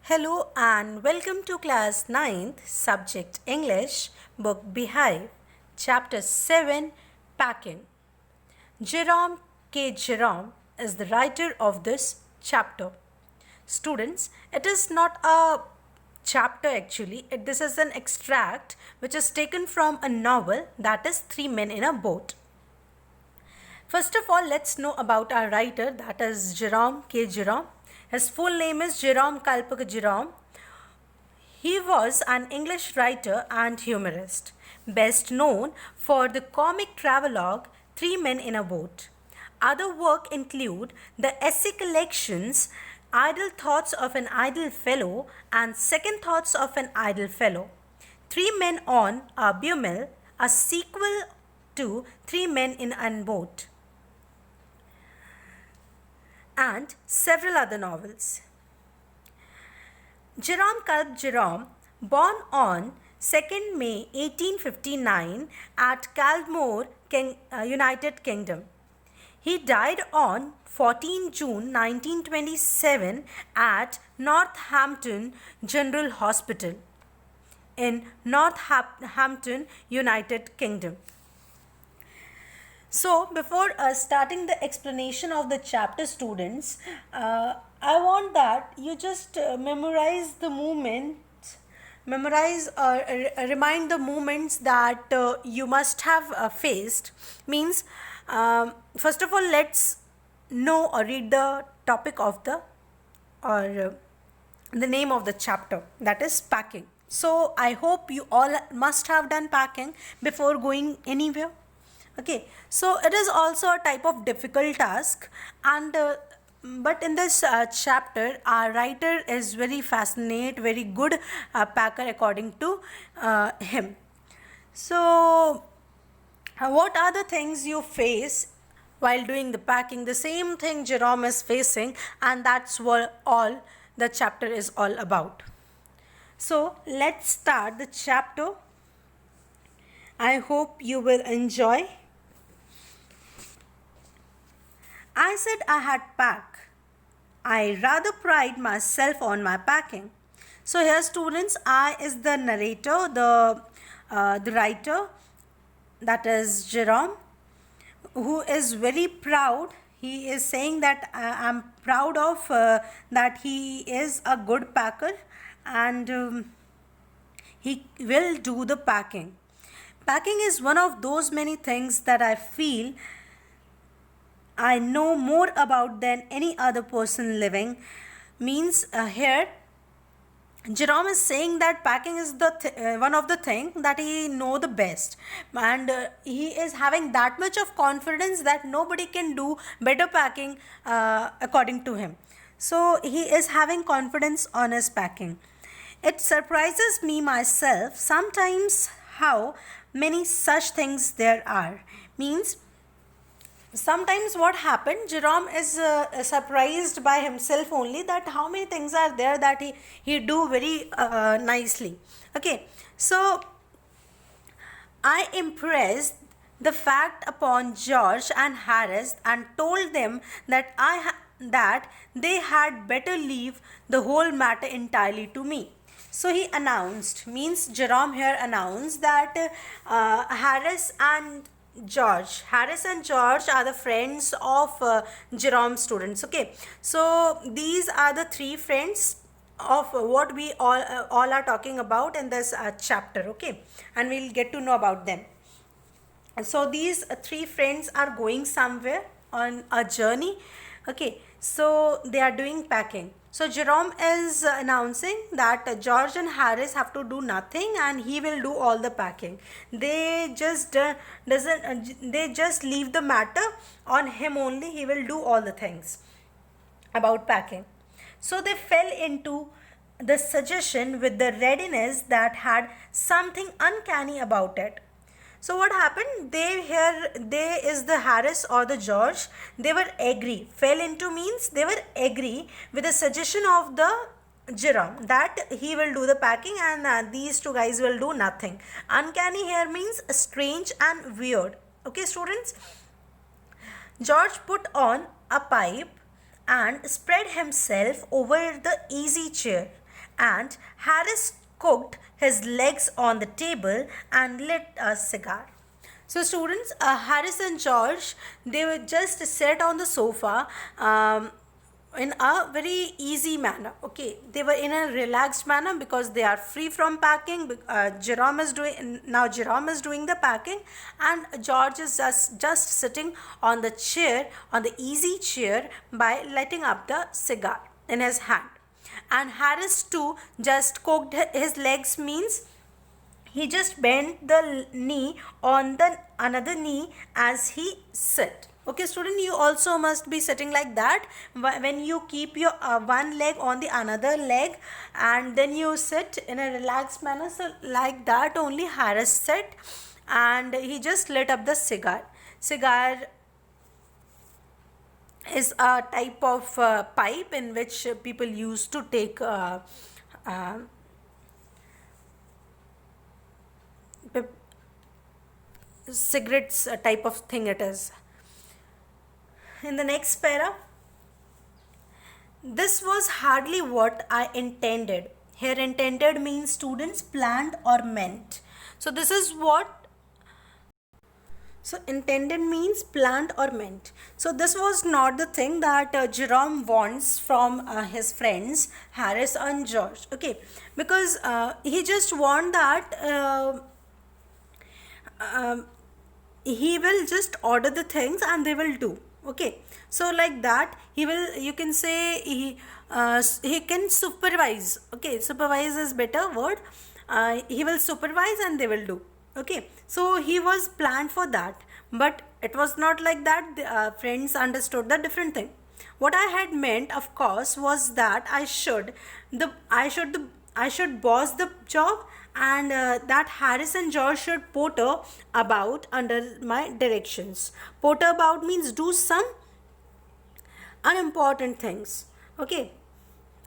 Hello and welcome to class ninth, subject English, book Beehive, chapter 7, Packing. Jerome K. Jerome is the writer of this chapter. Students, it is not a chapter actually, this is an extract which is taken from a novel, that is Three Men in a Boat. First of all, let's know about our writer, that is Jerome K. Jerome. His full name is Jerome Kalpak Jerome. He was an English writer and humorist, best known for the comic travelogue Three Men in a Boat. Other work include the essay collections Idle Thoughts of an Idle Fellow and Second Thoughts of an Idle Fellow. Three Men on a Bumel, a sequel to Three Men in a Boat, and several other novels. Jerome Kalb Jerome, born on 2nd May 1859 at Caldmore, United Kingdom. He died on 14 June 1927 at Northampton General Hospital in Northampton, United Kingdom. So, before starting the explanation of the chapter, students, I want that you just memorize the movements, remind the movements that you must have faced. Means, first of all, let's know or read the topic of the the name of the chapter, that is packing. So, I hope you all must have done packing before going anywhere. Okay, so it is also a type of difficult task, and but in this chapter our writer is very fascinated, very good packer according to him. So what are the things you face while doing the packing? The same thing Jerome is facing, and that's what all the chapter is all about. So let's start the chapter. I hope you will enjoy. I said I had packed. I rather pride myself on my packing. So here, students, I is the narrator, the writer, that is Jerome, who is very proud. He is saying that I'm proud of that he is a good packer, and he will do the packing. Packing is one of those many things that I feel I know more about than any other person living. Means here Jerome is saying that packing is the one of the thing that he know the best, and he is having that much of confidence that nobody can do better packing according to him. So he is having confidence on his packing. It surprises me myself sometimes how many such things there are. Means sometimes what happened, Jerome is surprised by himself only that how many things are there that he do very nicely. Okay, so I impressed the fact upon George and Harris and told them that that they had better leave the whole matter entirely to me. So he announced, means Jerome here announced that Harris and George are the friends of Jerome students. Okay, so these are the three friends of what we all are talking about in this chapter. Okay, and we'll get to know about them. So these three friends are going somewhere on a journey. Okay, so they are doing packing. So Jerome is announcing that George and Harris have to do nothing and he will do all the packing. They just they just leave the matter on him only. He will do all the things about packing. So they fell into the suggestion with the readiness that had something uncanny about it. So what happened? They is the Harris or the George. They were agree. Fell into means they were agree with the suggestion of the Jerome that he will do the packing and these two guys will do nothing. Uncanny here means strange and weird. Okay, students. George put on a pipe and spread himself over the easy chair and Harris cooked his legs on the table and lit a cigar. So students, Harris and George, they were just sat on the sofa in a very easy manner. Okay, they were in a relaxed manner because they are free from packing. Jerome is doing the packing, and George is just sitting on the chair, on the easy chair, by lighting up the cigar in his hand. And Harris too just cocked his legs, means he just bent the knee on the another knee as he sit. Okay student, you also must be sitting like that when you keep your one leg on the another leg, and then you sit in a relaxed manner. So like that only Harris sat, and he just lit up the cigar is a type of pipe in which people used to take uh, cigarettes, type of thing it is. In the next para, this was hardly what I intended. Here intended means students planned or meant. So this is what, so intended means planned or meant. So this was not the thing that Jerome wants from his friends Harris and George. Okay, because he just want that he will just order the things and they will do. Okay, so like that he will, you can say he can supervise. Okay, supervise is better word. He will supervise and they will do. Okay, so he was planned for that, but it was not like that. The friends understood the different thing. What I had meant, of course, was that I should boss the job, and that Harris and George should potter about under my directions. Potter about means do some unimportant things. Okay,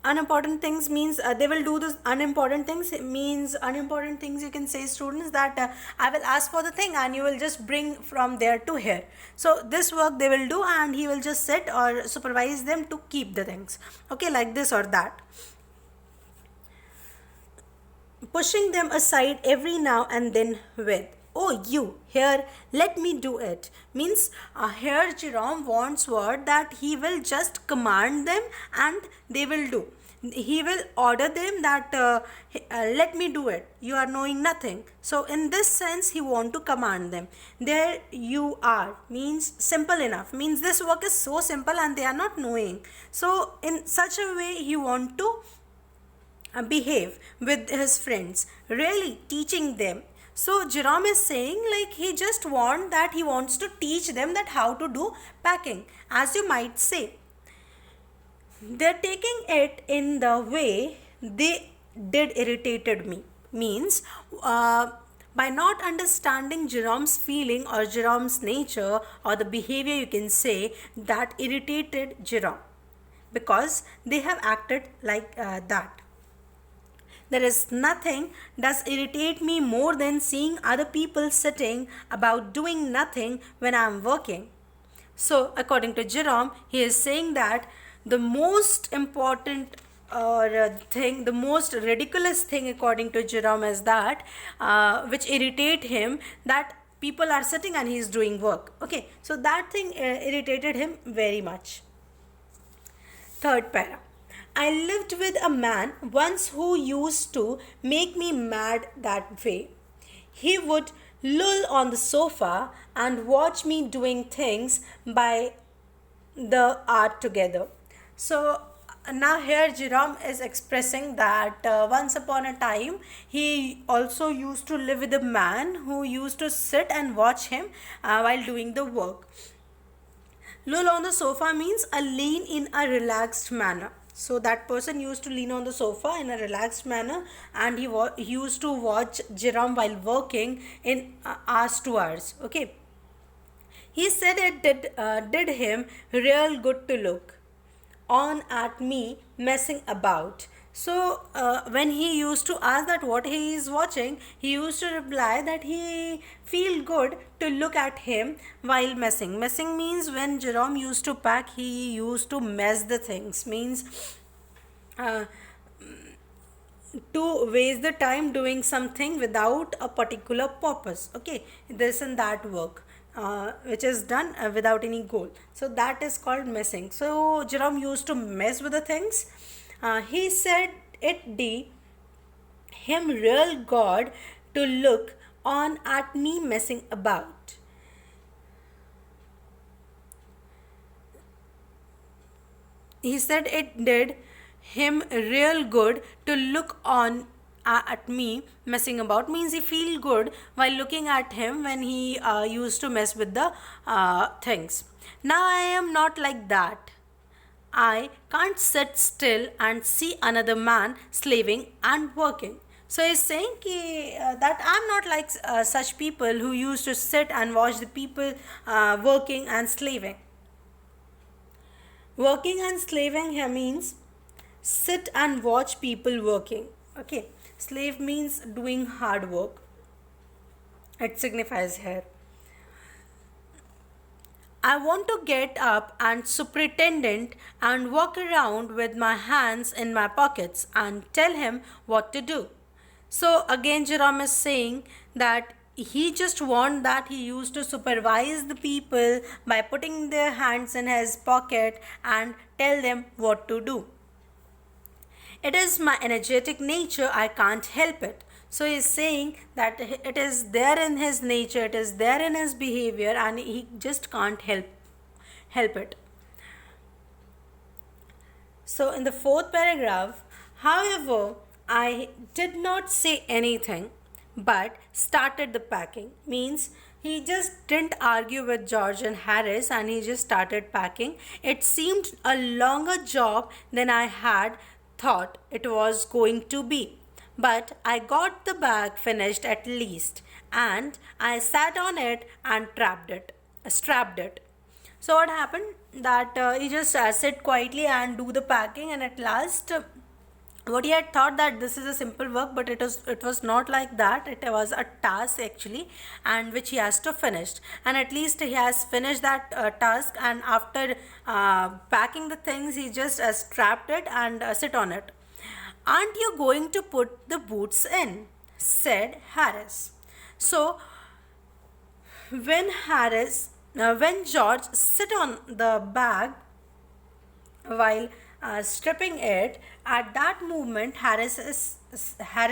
unimportant things means they will do the unimportant things. It means unimportant things, you can say students, that I will ask for the thing and you will just bring from there to here. So this work they will do, and he will just sit or supervise them to keep the things. Okay, like this or that. Pushing them aside every now and then with, "Oh, you, here, let me do it," means here Jerome wants word that he will just command them and they will do. He will order them that let me do it, you are knowing nothing. So in this sense he want to command them. There you are means simple enough, means this work is so simple and they are not knowing. So in such a way he want to behave with his friends, really teaching them. So Jerome is saying like he just wants to teach them that how to do packing, as you might say. They're taking it in the way they did irritated me, means by not understanding Jerome's feeling or Jerome's nature or the behavior, you can say, that irritated Jerome, because they have acted like that. There is nothing does irritate me more than seeing other people sitting about doing nothing when I am working. So, according to Jerome, he is saying that the most important thing, the most ridiculous thing, according to Jerome, is that which irritate him, that people are sitting and he is doing work. Okay, so that thing irritated him very much. Third para. I lived with a man once who used to make me mad that way. He would loll on the sofa and watch me doing things by the hour together. So now here Jerome is expressing that once upon a time he also used to live with a man who used to sit and watch him while doing the work. Loll on the sofa means a lean in a relaxed manner. So that person used to lean on the sofa in a relaxed manner, and he used to watch Jerome while working in hours to hours. Okay. He said it did him real good to look on at me messing about. So when he used to ask that what he is watching, he used to reply that he feel good to look at him while messing. Messing means when Jerome used to pack, he used to mess the things. Means to waste the time doing something without a particular purpose. Okay, this and that work which is done without any goal, so that is called messing. So Jerome used to mess with the things. He said it did him real God to look on at me messing about. He said it did him real good to look on at me messing about. Means he feel good while looking at him when he used to mess with the things. Now I am not like that. I can't sit still and see another man slaving and working. So he's saying that I'm not like such people who used to sit and watch the people working and slaving. Working and slaving here means sit and watch people working. Okay, slave means doing hard work. It signifies here. I want to get up and superintendent and walk around with my hands in my pockets and tell him what to do. So again Jerome is saying that he just want that he used to supervise the people by putting their hands in his pocket and tell them what to do. It is my energetic nature, I can't help it. So he is saying that it is there in his nature, it is there in his behavior, and he just can't help it. So in the fourth paragraph, however, I did not say anything but started the packing. Means he just didn't argue with George and Harris and he just started packing. It seemed a longer job than I had thought it was going to be. But I got the bag finished at least, and I sat on it and strapped it. So what happened that he just sit quietly and do the packing, and at last what he had thought that this is a simple work, but it was not like that. It was a task actually, and which he has to finish, and at least he has finished that task, and after packing the things he just strapped it and sit on it. Aren't you going to put the boots in? Said Harris. So when George sit on the bag while stripping it, at that moment Harris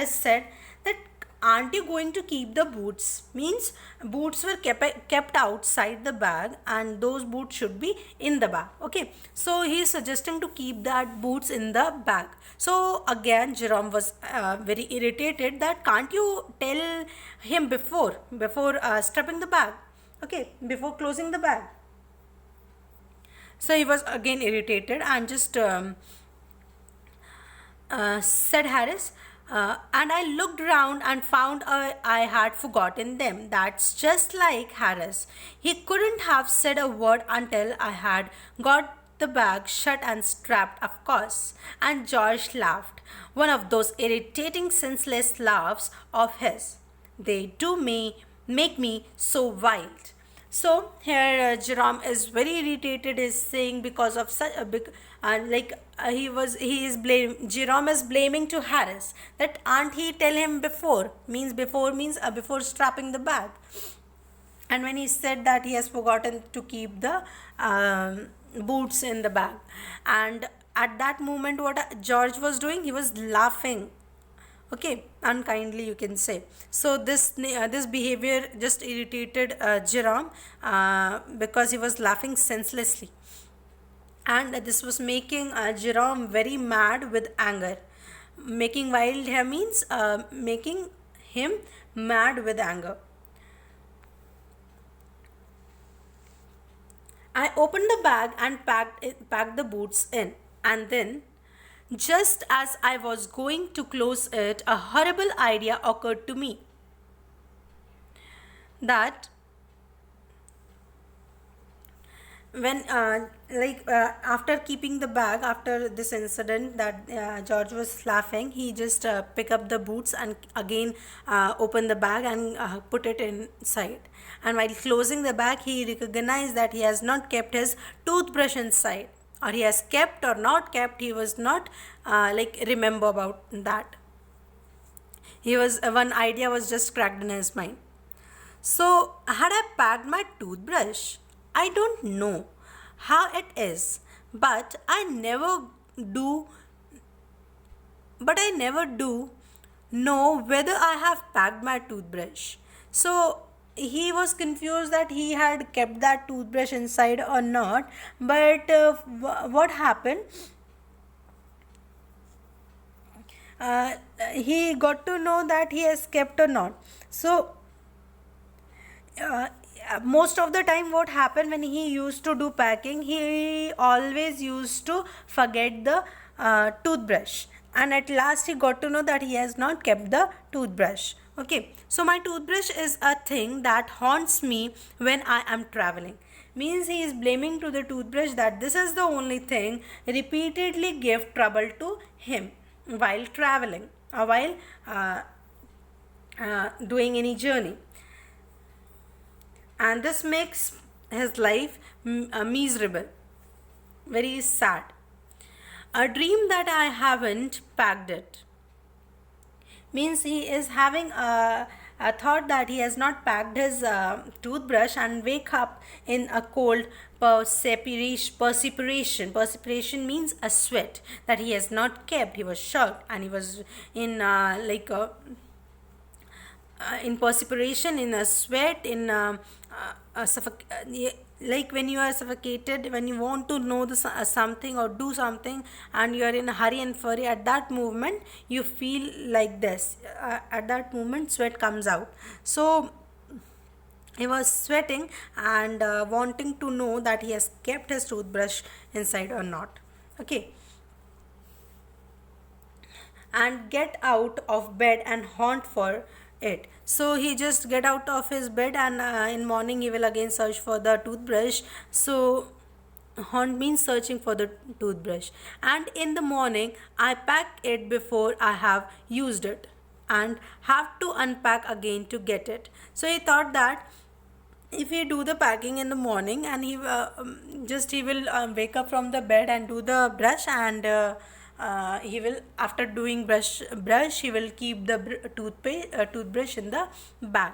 said that aren't you going to keep the boots? Means boots were kept outside the bag and those boots should be in the bag. Okay, so he is suggesting to keep that boots in the bag. So again Jerome was very irritated that can't you tell him before stripping the bag, okay, before closing the bag. So he was again irritated and just said Harris, and I looked around and found I had forgotten them. That's just like Harris. He couldn't have said a word until I had got the bag shut and strapped, of course. And George laughed, one of those irritating, senseless laughs of his. They do make me so wild. So here Jerome is very irritated. Is saying because of such a big Jerome is blaming to Harris that aren't he tell him before, means before strapping the bag, and when he said that he has forgotten to keep the boots in the bag, and at that moment what George was doing, he was laughing, okay, unkindly you can say. So this behavior just irritated Jerome because he was laughing senselessly, and this was making Jerome very mad with anger. Making wild here means making him mad with anger. I opened the bag and packed the boots in, and then just as I was going to close it, a horrible idea occurred to me. That when after keeping the bag, after this incident that George was laughing, he just pick up the boots and again open the bag and put it inside, and while closing the bag he recognized that he has not kept his toothbrush inside, or he has kept or not kept, he was not remember about that. He was one idea was just cracked in his mind. So, had I packed my toothbrush? I don't know how it is, but do I never do know whether I have packed my toothbrush. So he was confused that he had kept that toothbrush inside or not. But what happened? Uh, he got to know that he has kept or not. So uh, most of the time what happened when he used to do packing, he always used to forget the toothbrush, and at last he got to know that he has not kept the toothbrush. Okay, so my toothbrush is a thing that haunts me when I am traveling. Means he is blaming to the toothbrush that this is the only thing repeatedly give trouble to him while traveling or while doing any journey, and this makes his life miserable, very sad. A dream that I haven't packed it. Means he is having a thought that he has not packed his toothbrush and wake up in a cold perspiration means a sweat that he has not kept. He was shocked and he was in in perspiration, in a sweat, in like when you are suffocated, when you want to know something or do something and you are in a hurry and flurry, at that movement you feel like this. At that moment sweat comes out. So he was sweating and wanting to know that he has kept his toothbrush inside or not. Okay, and get out of bed and hunt for it. So he just get out of his bed and in morning he will again search for the toothbrush. So hunt means searching for the toothbrush, and in the morning I pack it before I have used it and have to unpack again to get it. So he thought that if he do the packing in the morning and he will wake up from the bed and do the brush, and he will, after doing brush he will keep the toothbrush in the bag.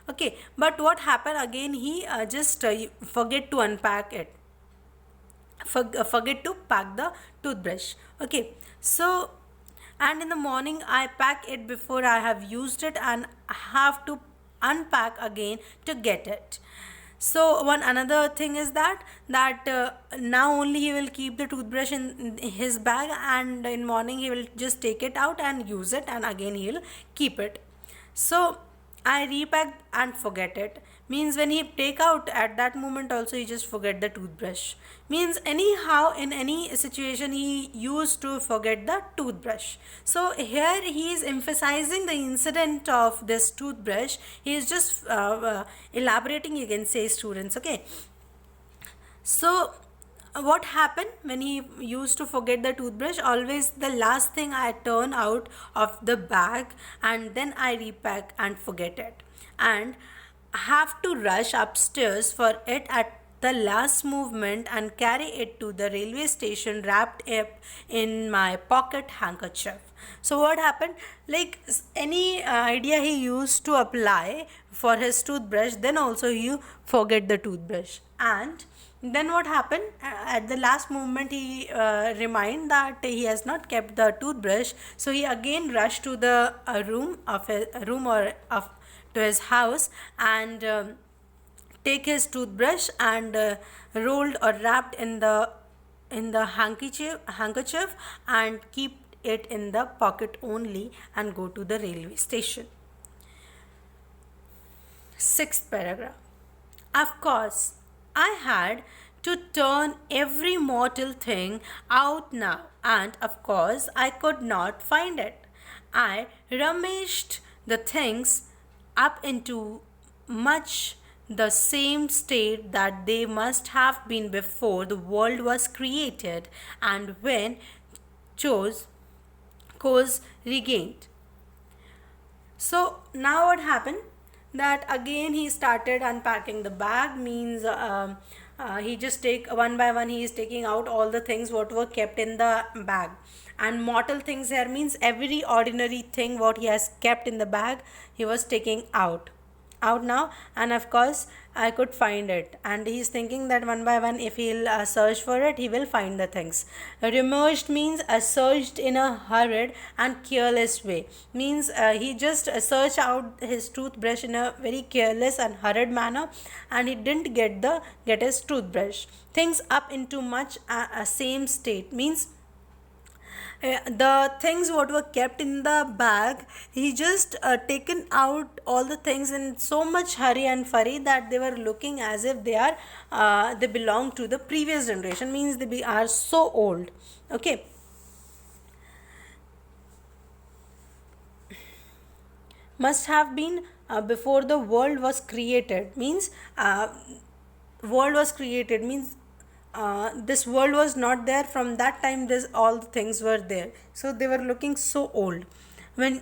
Okay, but what happened again, he just forget to unpack it, forget to pack the toothbrush. Okay, so and in the morning I pack it before I have used it and have to unpack again to get it. So one another thing is that now only he will keep the toothbrush in his bag, and in morning he will just take it out and use it, and again he will keep it. So I repack and forget it. Means when he take out, at that moment also he just forget the toothbrush. Means anyhow in any situation he used to forget the toothbrush. So here he is emphasizing the incident of this toothbrush. He is just elaborating, you can say, students. Okay, so what happened when he used to forget the toothbrush? Always the last thing I turn out of the bag, and then I repack and forget it, and have to rush upstairs for it at the last movement and carry it to the railway station wrapped up in my pocket handkerchief. So what happened, like any idea he used to apply for his toothbrush, then also he forget the toothbrush. And then what happened, at the last moment he remind that he has not kept the toothbrush. So he again rushed to the room or of to his house, and take his toothbrush and rolled or wrapped in the handkerchief and keep it in the pocket only, and go to the railway station. Sixth paragraph. Of course, I had to turn every mortal thing out now, and of course, I could not find it. I rummaged the things up into much the same state that they must have been before the world was created, and when chose course regained. So now what happened, that again he started unpacking the bag. Means he just take one by one, he is taking out all the things what were kept in the bag. And mortal things here means every ordinary thing what he has kept in the bag, he was taking out now. And of course I could find it, and he's thinking that one by one if he'll search for it, he will find the things. Remerged means searched in a hurried and careless way, means he just searched out his toothbrush in a very careless and hurried manner, and he didn't get his toothbrush. Things up into much same state means the things what were kept in the bag, he just taken out all the things in so much hurry and furry that they were looking as if they belong to the previous generation, means are so old. Okay. Must have been before the world was created, means world was created means this world was not there from that time, this all the things were there, so they were looking so old. When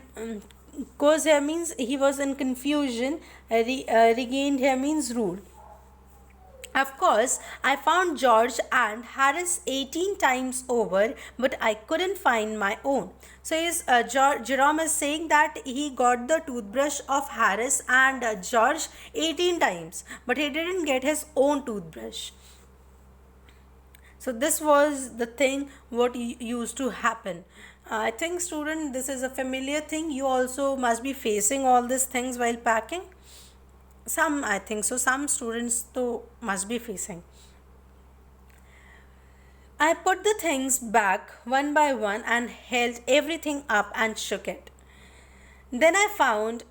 cause here means he was in confusion, regained here means ruled. Of course, I found George and Harris 18 times over, but I couldn't find my own. So, Jerome is saying that he got the toothbrush of Harris and George 18 times, but he didn't get his own toothbrush. So, this was the thing what used to happen. I think, student, this is a familiar thing. You also must be facing all these things while packing. Some, I think so, some students though must be facing. I put the things back one by one and held everything up and shook it. Then I found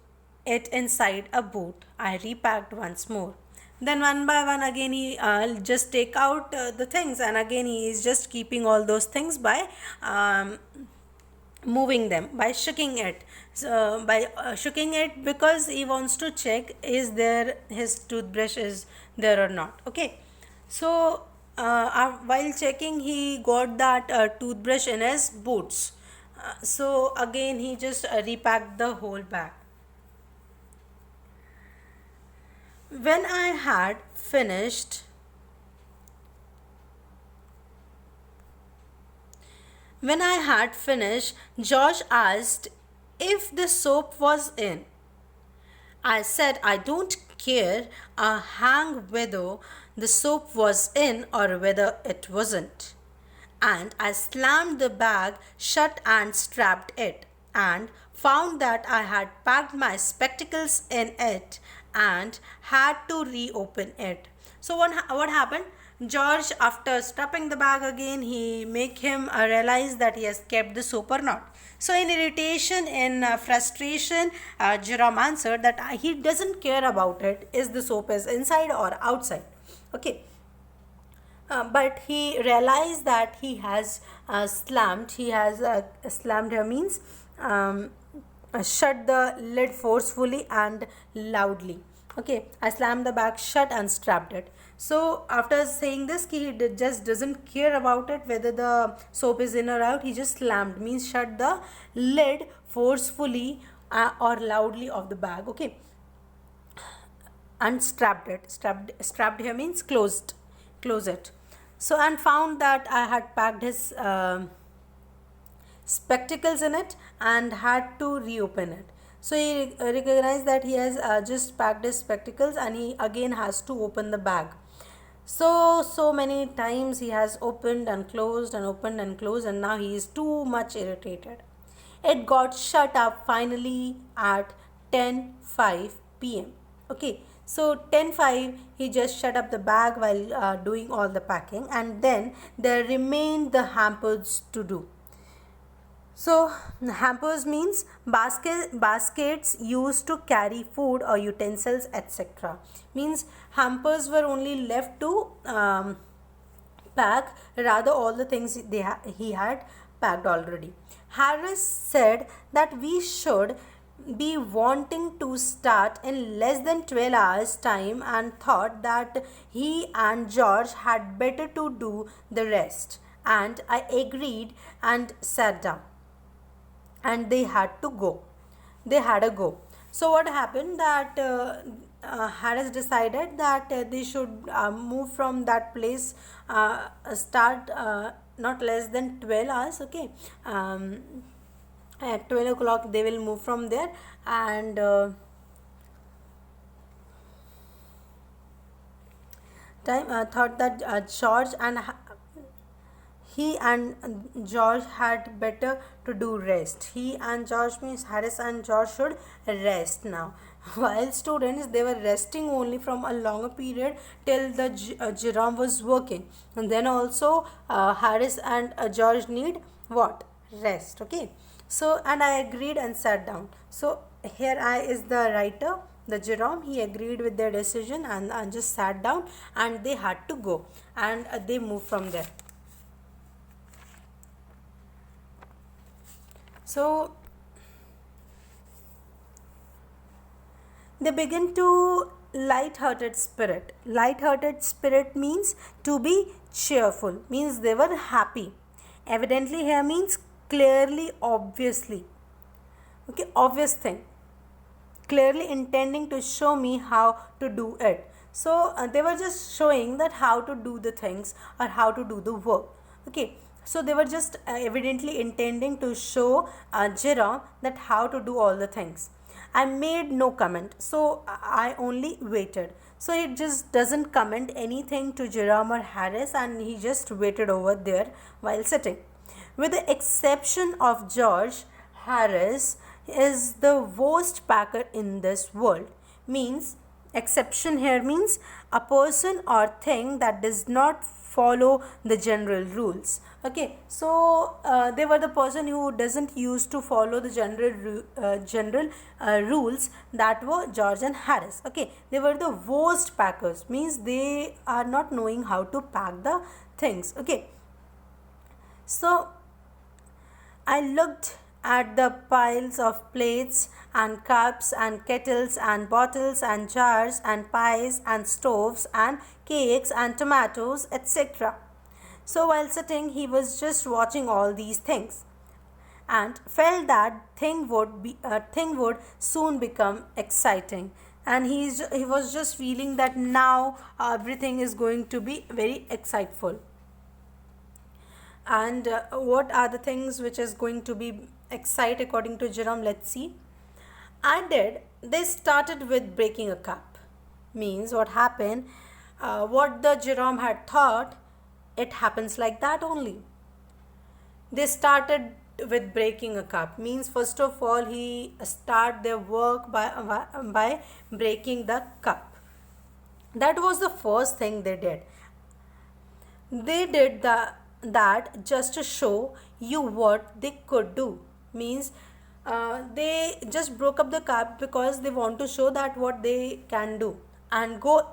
it inside a boot. I repacked once more. Then one by one again he just take out the things, and again he is just keeping all those things by moving them, by shaking it. So by shaking it, because he wants to check is there his toothbrush is there or not. Okay. So while checking, he got that toothbrush in his boots. So again he just repacked the whole bag. When I had finished When I had finished, George asked if the soap was in. I said I don't care a hang whether the soap was in or whether it wasn't. And I slammed the bag shut and strapped it, and found that I had packed my spectacles in it and had to reopen it. So what happened? George, after strapping the bag again, he make him realize that he has kept the soap or not. So in irritation, in frustration, Jerome answered that he doesn't care about it, is the soap is inside or outside. Okay. But he realized that he has slammed here means shut the lid forcefully and loudly. Okay, I slammed the bag shut and strapped it. So after saying this, he just doesn't care about it whether the soap is in or out. He just slammed means shut the lid forcefully or loudly of the bag. Okay, and strapped it. Strapped here means close it. So, and found that I had packed his spectacles in it and had to reopen it. So he recognized that he has just packed his spectacles, and he again has to open the bag. So many times he has opened and closed and opened and closed, and now he is too much irritated. It got shut up finally at 10:05 p.m. Okay, so 10:05 he just shut up the bag while doing all the packing, and then there remained the hampers to do. So hampers means baskets used to carry food or utensils, etc. Means hampers were only left to pack, rather all the things he had packed already. Harris said that we should be wanting to start in less than 12 hours time, and thought that he and George had better to do the rest, and I agreed and sat down, and they had a go. So what happened that Harris decided that they should move from that place, start not less than 12 hours. Okay, at 12 o'clock they will move from there, and time thought that he and George had better to do rest. He and George means Harris and George should rest now. While students, they were resting only from a longer period till the Jerome was working, and then also Harris and George need what, rest. Okay, so and I agreed and sat down. So here I is the writer, the Jerome. He agreed with their decision and just sat down, and they had to go, and they moved from there. So they begin to light-hearted spirit. Light-hearted spirit means to be cheerful, means they were happy. Evidently here means clearly, obviously. Okay, obvious thing. Clearly intending to show me how to do it. So they were just showing that how to do the things or how to do the work. Okay, so they were just evidently intending to show Jerome that how to do all the things. I made no comment, so I only waited. So he just doesn't comment anything to Jerome or Harris, and he just waited over there while sitting. With the exception of George, Harris is the worst packer in this world. Means, exception here means a person or thing that does not follow the general rules. Okay, so they were the person who doesn't used to follow the general rules. That were George and Harris. Okay, they were the worst packers, means they are not knowing how to pack the things. Okay, so I looked at the piles of plates and cups and kettles and bottles and jars and pies and stoves and cakes and tomatoes, etc. So while sitting, he was just watching all these things and felt that thing would soon become exciting. And he was just feeling that now everything is going to be very exciteful. And what are the things which is going to be excite according to Jerome? Let's see. They started with breaking a cup. Means what happened, what the Jerome had thought, it happens like that only. They started with breaking a cup. Means first of all he start their work by breaking the cup. That was the first thing they did. They did that just to show you what they could do. Means they just broke up the cup because they want to show that what they can do and go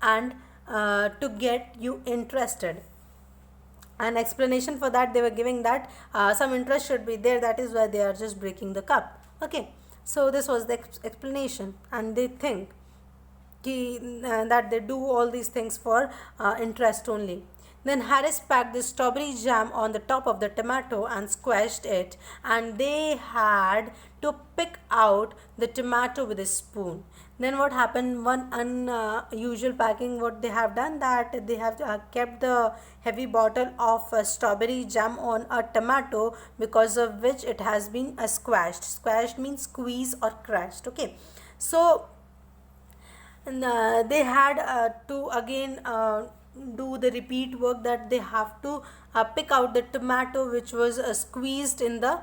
and to get you interested. An explanation for that they were giving that some interest should be there, that is why they are just breaking the cup. Okay, so this was the explanation, and they think that they do all these things for interest only. Then Harris packed the strawberry jam on the top of the tomato and squashed it, and they had to pick out the tomato with a spoon. Then what happened, one unusual packing what they have done, that they have kept the heavy bottle of strawberry jam on a tomato, because of which it has been squashed. Squashed means squeeze or crushed. Okay, so they had to again do the repeat work, that they have to pick out the tomato which was squeezed in the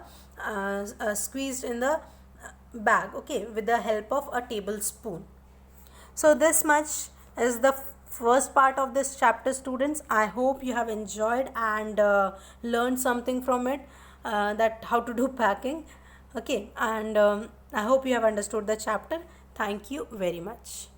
bag. Okay, with the help of a tablespoon. So this much is the first part of this chapter, students. I hope you have enjoyed and learned something from it, that how to do packing. Okay, and I hope you have understood the chapter. Thank you very much.